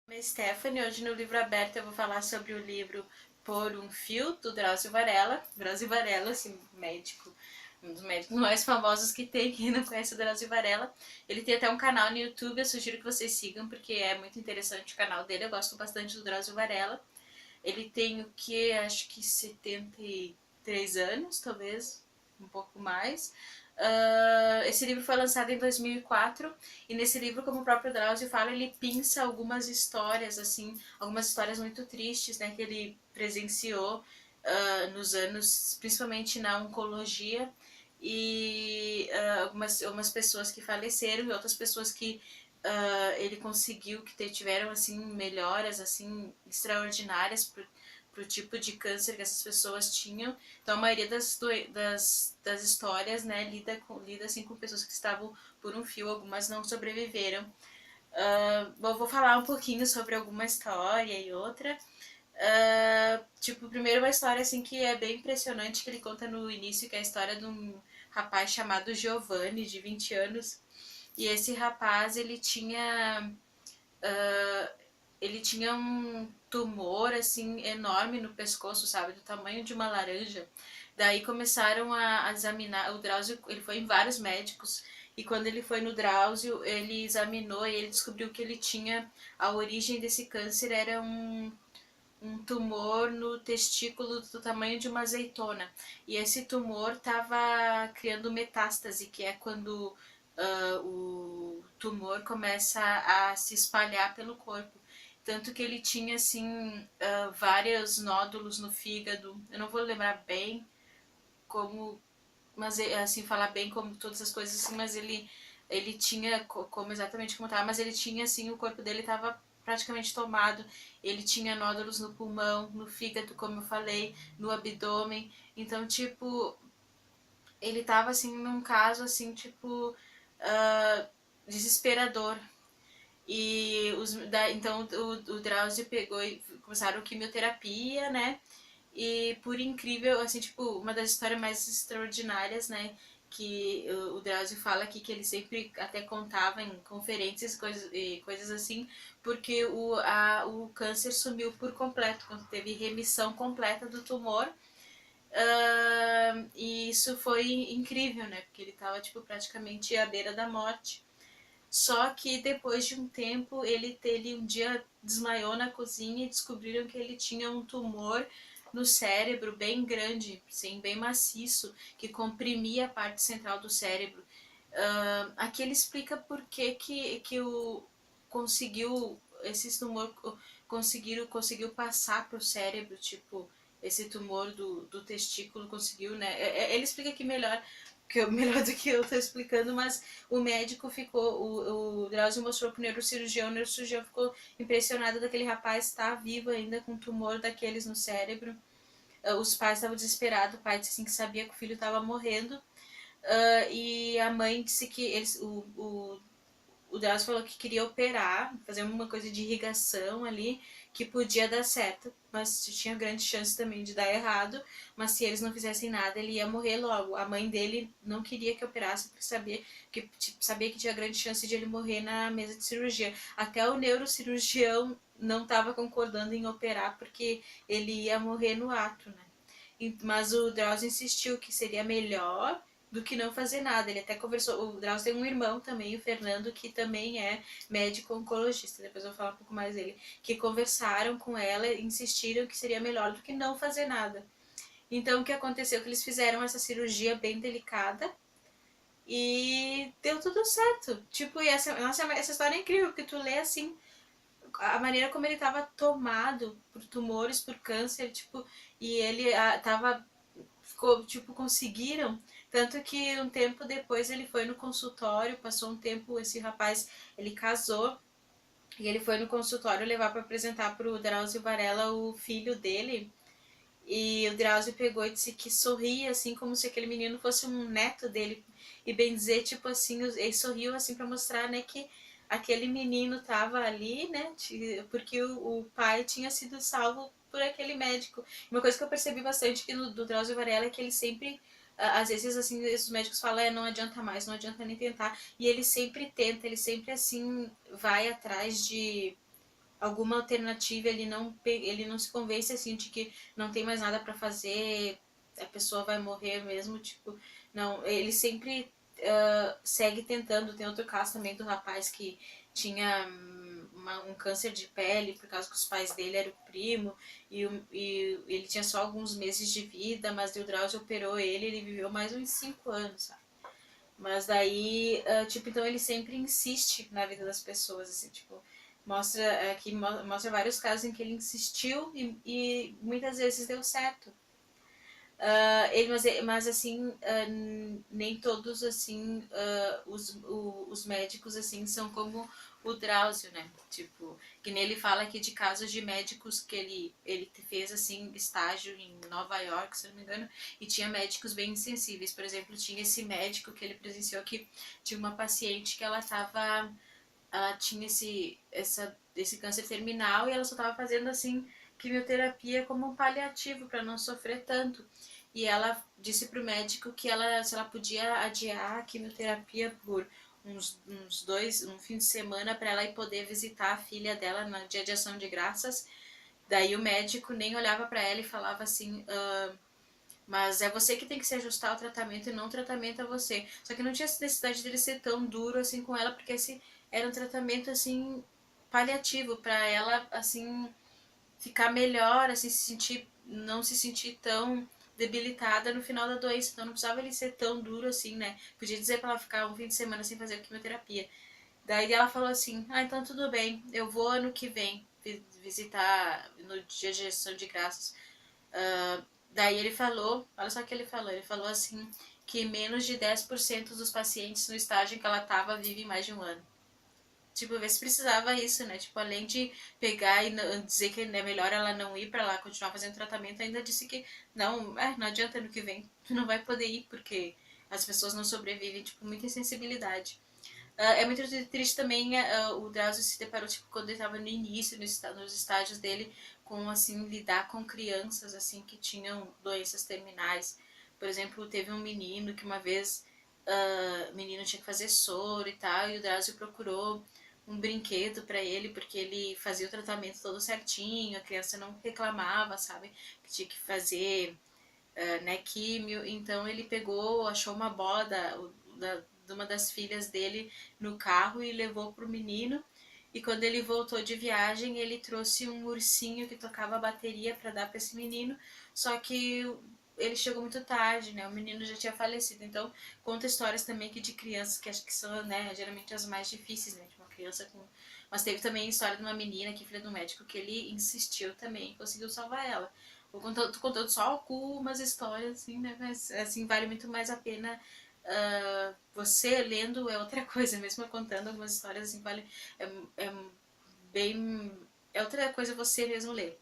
Meu nome é Stephanie. Hoje no Livro Aberto eu vou falar sobre o livro Por um Fio, do Drauzio Varela. Drauzio Varela, assim, médico, um dos médicos mais famosos que tem, quem não conhece o Drauzio Varela. Ele tem até um canal no YouTube, eu sugiro que vocês sigam, porque é muito interessante o canal dele, eu gosto bastante do Drauzio Varela. Ele tem o que? Acho que 73 anos, talvez, um pouco mais. Esse livro foi lançado em 2004 e nesse livro, como o próprio Drauzio fala, ele pinça algumas histórias, assim, algumas histórias muito tristes, né, que ele presenciou nos anos, principalmente na oncologia, e algumas pessoas que faleceram e outras pessoas que ele conseguiu que tiveram assim melhoras assim extraordinárias pro tipo de câncer que essas pessoas tinham. Então a maioria das histórias, né, lida assim com pessoas que estavam por um fio, algumas não sobreviveram. Vou falar um pouquinho sobre alguma história e outra. Tipo, primeiro uma história assim que é bem impressionante, que ele conta no início, que é a história de um rapaz chamado Giovanni, de 20 anos. E esse rapaz, ele tinha um tumor assim enorme no pescoço, sabe, do tamanho de uma laranja. Daí começaram a examinar o Drauzio, ele foi em vários médicos e quando ele foi no Drauzio, ele examinou e ele descobriu que ele tinha a origem desse câncer era um tumor no testículo do tamanho de uma azeitona. E esse tumor estava criando metástase, que é quando o tumor começa a se espalhar pelo corpo. Tanto que ele tinha, assim, vários nódulos no fígado. Eu não vou lembrar bem como, mas assim, falar bem como todas as coisas, assim, mas ele tinha, como exatamente como estava, mas ele tinha, assim, o corpo dele estava praticamente tomado. Ele tinha nódulos no pulmão, no fígado, como eu falei, no abdômen. Então, tipo, ele tava, assim, num caso, assim, tipo, desesperador. Então o Drauzio pegou e começaram quimioterapia, né? E por incrível, assim, tipo, uma das histórias mais extraordinárias, né? Que o Drauzio fala aqui que ele sempre até contava em conferências e coisas assim, porque o câncer sumiu por completo, quando teve remissão completa do tumor. E isso foi incrível, né? Porque ele tava, tipo, praticamente à beira da morte. Só que depois de um tempo, ele um dia desmaiou na cozinha e descobriram que ele tinha um tumor no cérebro bem grande, sim, bem maciço, que comprimia a parte central do cérebro. Aqui ele explica por que o conseguiu esse tumor conseguiu passar para o cérebro, tipo esse tumor do testículo conseguiu, né? Ele explica aqui melhor melhor do que eu estou explicando, mas o médico ficou, o Drauzio mostrou pro o neurocirurgião ficou impressionado daquele rapaz estar vivo ainda com um tumor daqueles no cérebro. Os pais estavam desesperados, o pai disse assim que sabia que o filho estava morrendo. E a mãe disse que o Drauzio falou que queria operar, fazer uma coisa de irrigação ali, que podia dar certo, mas tinha grande chance também de dar errado, mas se eles não fizessem nada, ele ia morrer logo. A mãe dele não queria que operasse, porque sabia que tinha grande chance de ele morrer na mesa de cirurgia. Até o neurocirurgião não estava concordando em operar, porque ele ia morrer no ato, né? Mas o Drauzio insistiu que seria melhor do que não fazer nada. Ele até conversou. O Drauzio tem um irmão também, o Fernando, que também é médico oncologista. Depois eu vou falar um pouco mais dele. Que conversaram com ela e insistiram que seria melhor do que não fazer nada. Então o que aconteceu? Que eles fizeram essa cirurgia bem delicada e deu tudo certo. Tipo, e essa história é incrível, porque tu lê assim, a maneira como ele estava tomado por tumores, por câncer, tipo, e ele tava ficou, tipo, conseguiram. Tanto que um tempo depois ele foi no consultório, passou um tempo, esse rapaz, ele casou, e ele foi no consultório levar para apresentar pro Drauzio Varela o filho dele. E o Drauzio pegou e disse que sorria, assim, como se aquele menino fosse um neto dele. E bem dizer, tipo assim, ele sorriu, assim, para mostrar, né, que aquele menino tava ali, né, porque o pai tinha sido salvo por aquele médico. Uma coisa que eu percebi bastante que do Drauzio Varela é que ele sempre, às vezes, assim, os médicos falam, não adianta mais, não adianta nem tentar. E ele sempre tenta, ele sempre, assim, vai atrás alguma alternativa, ele não se convence assim de que não tem mais nada para fazer, a pessoa vai morrer mesmo, tipo, não, ele sempre segue tentando. Tem outro caso também do rapaz que tinha um câncer de pele por causa que os pais dele eram primo e ele tinha só alguns meses de vida, mas o Drauzio operou ele viveu mais uns 5 anos, sabe? Mas daí, tipo, então ele sempre insiste na vida das pessoas, assim, tipo, mostra aqui mostra vários casos em que ele insistiu e muitas vezes deu certo. Mas assim, nem todos assim, os médicos assim são como o Drauzio, né? Tipo, que nele fala aqui de casos de médicos que ele fez assim estágio em Nova York, se não me engano, e tinha médicos bem insensíveis. Por exemplo, tinha esse médico que ele presenciou que tinha uma paciente que ela tinha esse câncer terminal e ela só estava fazendo assim quimioterapia como um paliativo para não sofrer tanto. E ela disse pro médico que se ela podia adiar a quimioterapia por um fim de semana para ela ir poder visitar a filha dela no dia de ação de graças. Daí o médico nem olhava para ela e falava assim: mas é você que tem que se ajustar ao tratamento e não o tratamento a você. Só que não tinha necessidade dele ser tão duro assim com ela, porque esse era um tratamento assim paliativo para ela assim ficar melhor, assim não se sentir tão debilitada no final da doença. Então não precisava ele ser tão duro assim, né? Podia dizer para ela ficar um fim de semana sem fazer quimioterapia. Daí ela falou assim: "Ah, então tudo bem. Eu vou ano que vem visitar no dia de ação de graças." Daí ele falou, olha só o que ele falou assim, que menos de 10% dos pacientes no estágio em que ela estava vivem mais de um ano. Tipo, ver se precisava isso, né? Tipo, além de pegar e dizer que é melhor ela não ir pra lá continuar fazendo tratamento, ainda disse que não adianta ano que vem, tu não vai poder ir, porque as pessoas não sobrevivem, tipo, muita insensibilidade. É muito triste também o Drauzio se deparou, tipo, quando ele estava no início, nos estágios dele, com, assim, lidar com crianças, assim, que tinham doenças terminais. Por exemplo, teve um menino que uma vez, o menino tinha que fazer soro e tal, e o Drauzio procurou um brinquedo para ele, porque ele fazia o tratamento todo certinho, a criança não reclamava, sabe, que tinha que fazer né, químio. Então ele pegou, achou uma bola de uma das filhas dele no carro e levou pro menino. E quando ele voltou de viagem, ele trouxe um ursinho que tocava bateria para dar para esse menino. Só que ele chegou muito tarde, né? O menino já tinha falecido. Então conta histórias também que de crianças que acho que são, né, geralmente as mais difíceis, né? De uma criança com. Mas teve também a história de uma menina que filha do médico que ele insistiu também, conseguiu salvar ela. Tô contando só algumas histórias, assim, né? Mas, assim, vale muito mais a pena você lendo é outra coisa, mesmo eu contando algumas histórias, assim, vale... É, é bem... É outra coisa você mesmo ler.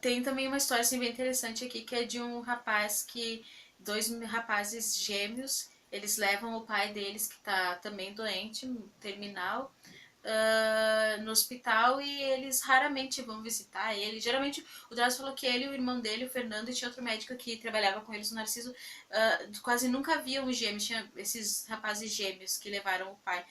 Tem também uma história, assim, bem interessante aqui, que é de um rapaz que... Dois rapazes gêmeos, eles levam o pai deles, que tá também doente, terminal, no hospital e eles raramente vão visitar ele. Geralmente, o Drauzio falou que ele e o irmão dele, o Fernando, e tinha outro médico que trabalhava com eles no Narciso, quase nunca viam os gêmeos. Tinha esses rapazes gêmeos que levaram o pai.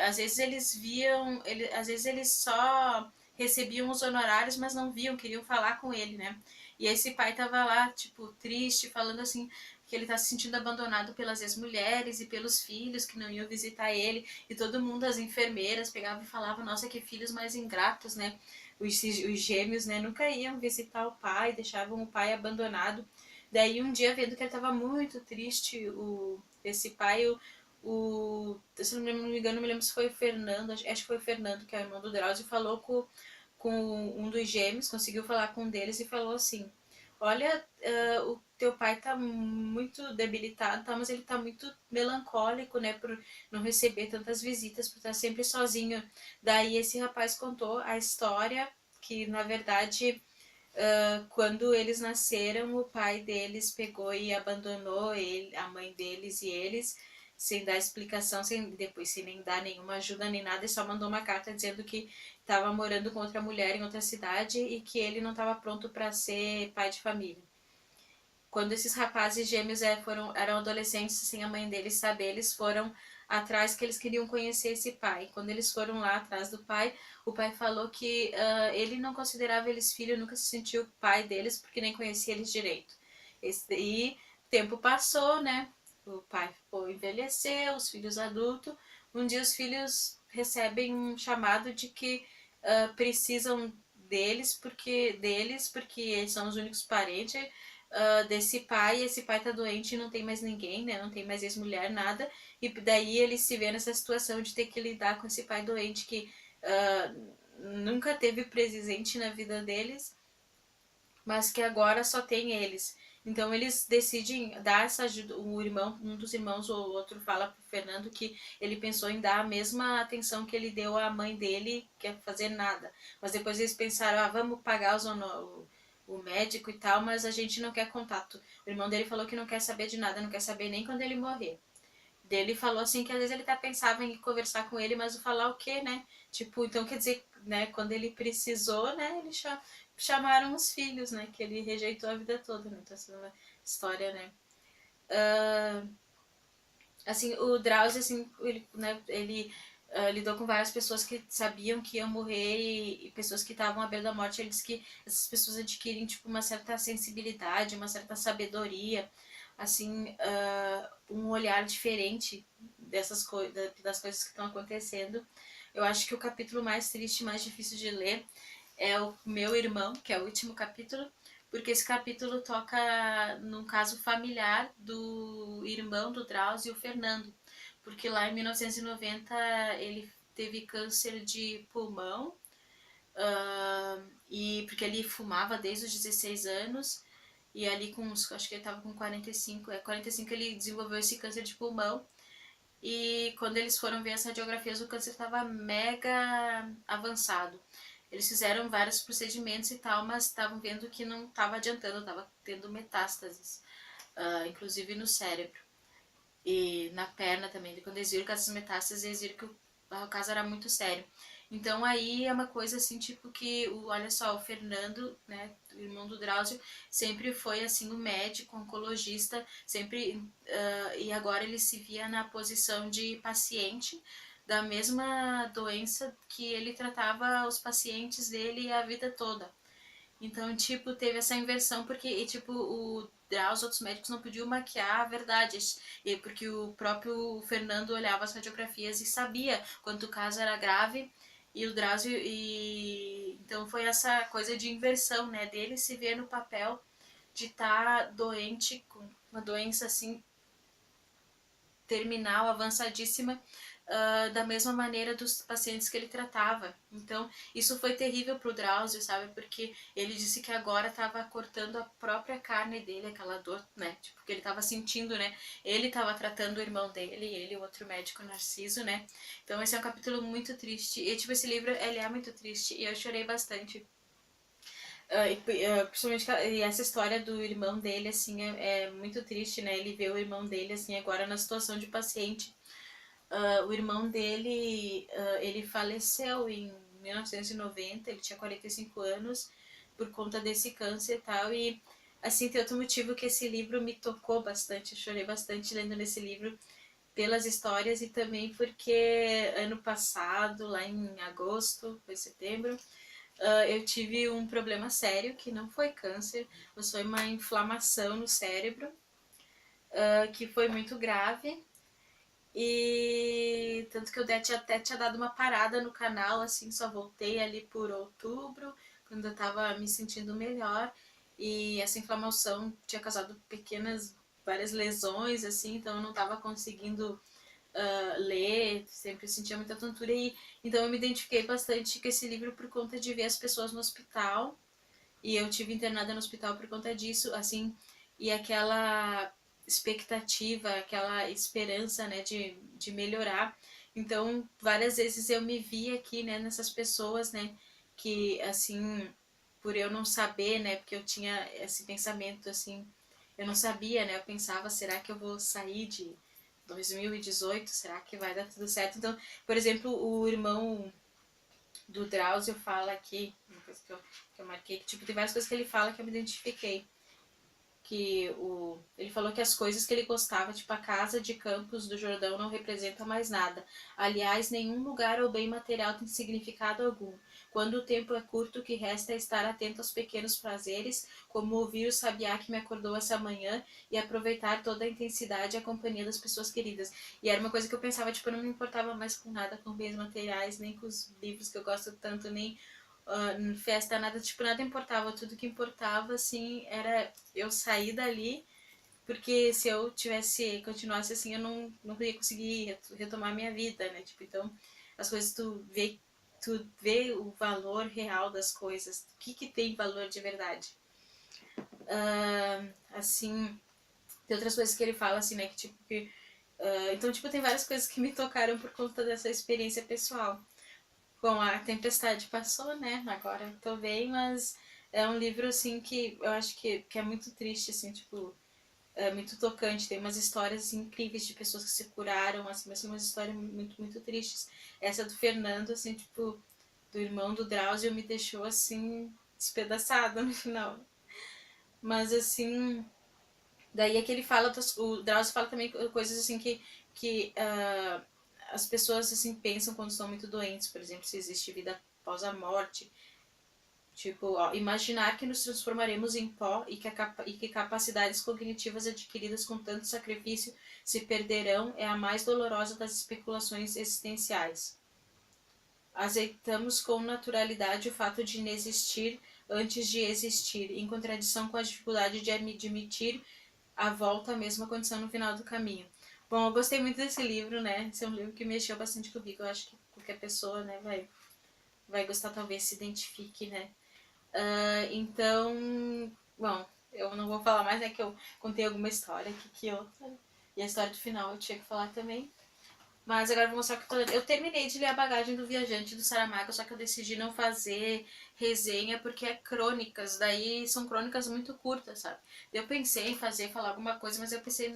Às vezes eles viam, às vezes eles só recebiam os honorários, mas não viam, queriam falar com ele, né? E esse pai tava lá, tipo, triste, falando assim, que ele tá se sentindo abandonado pelas ex-mulheres e pelos filhos que não iam visitar ele, e todo mundo, as enfermeiras, pegava e falava, nossa, que filhos mais ingratos, né? Os gêmeos, né, nunca iam visitar o pai, deixavam o pai abandonado. Daí um dia, vendo que ele estava muito triste, esse pai, se não me engano, não me lembro se foi o Fernando, acho que foi o Fernando, que é o irmão do Drauzio, falou com um dos gêmeos, conseguiu falar com um deles e falou assim, olha, o teu pai tá muito debilitado, tá, mas ele tá muito melancólico, né, por não receber tantas visitas, por estar sempre sozinho. Daí esse rapaz contou a história que, na verdade, quando eles nasceram, o pai deles pegou e abandonou ele, a mãe deles e eles, sem dar explicação, sem nem dar nenhuma ajuda nem nada, e só mandou uma carta dizendo que estava morando com outra mulher em outra cidade e que ele não estava pronto para ser pai de família. Quando esses rapazes gêmeos eram adolescentes, sem a mãe deles saber, eles foram atrás que eles queriam conhecer esse pai. Quando eles foram lá atrás do pai, o pai falou que ele não considerava eles filhos, nunca se sentiu pai deles, porque nem conhecia eles direito. E o tempo passou, né? O pai envelheceu, os filhos adultos. Um dia os filhos recebem um chamado de que precisam deles porque eles são os únicos parentes desse pai. E esse pai tá doente e não tem mais ninguém, né? Não tem mais ex-mulher, nada. E daí ele se vê nessa situação de ter que lidar com esse pai doente que nunca teve presente na vida deles, mas que agora só tem eles. Então eles decidem dar essa ajuda. Um dos irmãos ou o outro fala pro Fernando que ele pensou em dar a mesma atenção que ele deu à mãe dele, que é fazer nada. Mas depois eles pensaram, vamos pagar o médico e tal, mas a gente não quer contato. O irmão dele falou que não quer saber de nada, não quer saber nem quando ele morrer. Dele falou assim que às vezes ele até pensava em conversar com ele, mas falar o quê, né? Tipo, então quer dizer, né, quando ele precisou, né, ele chamaram os filhos, né, que ele rejeitou a vida toda, né? Então essa é uma história, né? Assim, o Drauzio, assim, ele lidou com várias pessoas que sabiam que iam morrer e pessoas que estavam à beira da morte. Ele disse que essas pessoas adquirem, tipo, uma certa sensibilidade, uma certa sabedoria, assim, um olhar diferente das coisas que estão acontecendo. Eu acho que o capítulo mais triste, mais difícil de ler é o Meu Irmão, que é o último capítulo, porque esse capítulo toca num caso familiar do irmão do Drauzio e o Fernando, porque lá em 1990 ele teve câncer de pulmão, e porque ele fumava desde os 16 anos, e ali com acho que ele estava com 45 ele desenvolveu esse câncer de pulmão. E quando eles foram ver as radiografias, o câncer estava mega avançado. Eles fizeram vários procedimentos e tal, mas estavam vendo que não estava adiantando, estava tendo metástases, inclusive no cérebro. E na perna também. E quando eles viram que essas metástases, eles viram que o caso era muito sério. Então aí é uma coisa assim, tipo que, olha só, o Fernando, né, o irmão do Drauzio, sempre foi assim o médico, oncologista, sempre, e agora ele se via na posição de paciente da mesma doença que ele tratava os pacientes dele a vida toda. Então, tipo, teve essa inversão porque, tipo, os outros médicos não podiam maquiar a verdade, e porque o próprio Fernando olhava as radiografias e sabia quanto o caso era grave, e o Drauzio, e então foi essa coisa de inversão, né, dele se ver no papel de estar doente com uma doença assim terminal, avançadíssima, da mesma maneira dos pacientes que ele tratava. Então, isso foi terrível pro Drauzio, sabe? Porque ele disse que agora estava cortando a própria carne dele, aquela dor, né? Tipo, que ele estava sentindo, né? Ele estava tratando o irmão dele, ele, o outro médico, Narciso, né? Então, esse é um capítulo muito triste. E, tipo, esse livro, ele é muito triste. E eu chorei bastante. Principalmente e essa história do irmão dele, assim, é muito triste, né? Ele vê o irmão dele, assim, agora na situação de paciente. O irmão dele, ele faleceu em 1990, ele tinha 45 anos, por conta desse câncer e tal. E, assim, tem outro motivo que esse livro me tocou bastante, eu chorei bastante lendo nesse livro, pelas histórias e também porque ano passado, lá em agosto, foi setembro, eu tive um problema sério, que não foi câncer, mas foi uma inflamação no cérebro, que foi muito grave. E tanto que eu até tinha dado uma parada no canal, assim, só voltei ali por outubro, quando eu tava me sentindo melhor. E essa inflamação tinha causado várias lesões, assim, então eu não tava conseguindo ler, sempre sentia muita tontura. E então eu me identifiquei bastante com esse livro por conta de ver as pessoas no hospital. E eu tive internada no hospital por conta disso, assim, e aquela expectativa, aquela esperança, né, de melhorar. Então, várias vezes eu me vi aqui, né, nessas pessoas, né, que, assim, por eu não saber, né, porque eu tinha esse pensamento, assim, eu não sabia, né, eu pensava, será que eu vou sair de 2018? Será que vai dar tudo certo? Então, por exemplo, o irmão do Drauzio fala aqui, uma coisa que eu marquei, que tipo, tem várias coisas que ele fala que eu me identifiquei. Ele falou que as coisas que ele gostava, tipo a casa de Campos do Jordão, não representa mais nada. Aliás, nenhum lugar ou bem material tem significado algum. Quando o tempo é curto, o que resta é estar atento aos pequenos prazeres, como ouvir o sabiá que me acordou essa manhã e aproveitar toda a intensidade e a companhia das pessoas queridas. E era uma coisa que eu pensava, tipo, eu não me importava mais com nada, com bens materiais, nem com os livros que eu gosto tanto, nem festa, nada, tipo, nada importava. Tudo que importava, assim, era eu sair dali, porque se eu continuasse assim, eu não ia conseguir retomar minha vida, né? Tipo, então, as coisas tu vê o valor real das coisas, o que tem valor de verdade. Assim, tem outras coisas que ele fala, assim, né, que tipo, então, tipo, tem várias coisas que me tocaram por conta dessa experiência pessoal. Bom, a tempestade passou, né? Agora eu tô bem, mas é um livro, assim, que eu acho que é muito triste, assim, tipo, é muito tocante. Tem umas histórias assim, incríveis de pessoas que se curaram, assim, mas tem umas histórias muito, muito tristes. Essa do Fernando, assim, tipo, do irmão do Drauzio, me deixou, assim, despedaçada no final. Mas, assim, daí é que ele fala, o Drauzio fala também coisas, assim, que as pessoas, assim, pensam quando estão muito doentes, por exemplo, se existe vida após a morte. Tipo, ó, imaginar que nos transformaremos em pó e que capacidades cognitivas adquiridas com tanto sacrifício se perderão é a mais dolorosa das especulações existenciais. Aceitamos com naturalidade o fato de inexistir antes de existir, em contradição com a dificuldade de admitir a volta à mesma condição no final do caminho. Bom, eu gostei muito desse livro, né? Esse é um livro que mexeu bastante comigo. Eu acho que qualquer pessoa, né, vai gostar, talvez se identifique, né? Então, bom, eu não vou falar mais, né? Que eu contei alguma história aqui que eu. E a história do final eu tinha que falar também. Mas agora eu vou mostrar o que eu tô lendo. Eu terminei de ler A Bagagem do Viajante do Saramago, só que eu decidi não fazer resenha porque é crônicas. Daí são crônicas muito curtas, sabe? Eu pensei em falar alguma coisa, mas eu pensei,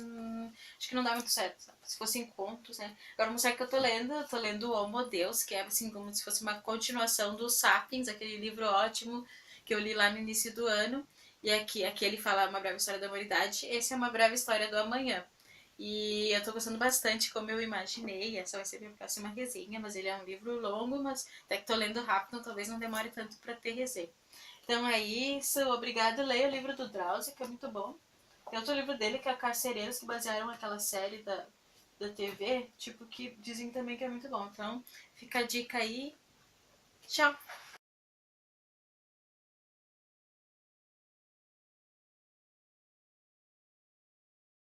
acho que não dá muito certo, sabe? Se fossem contos, né? Agora vou mostrar o que eu tô lendo o Homo Deus, que é assim como se fosse uma continuação do Sapiens, aquele livro ótimo que eu li lá no início do ano. E aqui ele fala Uma Breve História da Humanidade. Esse é Uma Breve História do Amanhã. E eu tô gostando bastante, como eu imaginei. Essa vai ser a minha próxima resenha, mas ele é um livro longo, mas até que tô lendo rápido, então talvez não demore tanto pra ter resenha. Então é isso, obrigado. Leia o livro do Drauzio, que é muito bom. Tem outro livro dele, que é Carcereiros, que basearam aquela série da TV, tipo, que dizem também que é muito bom. Então, fica a dica aí. Tchau!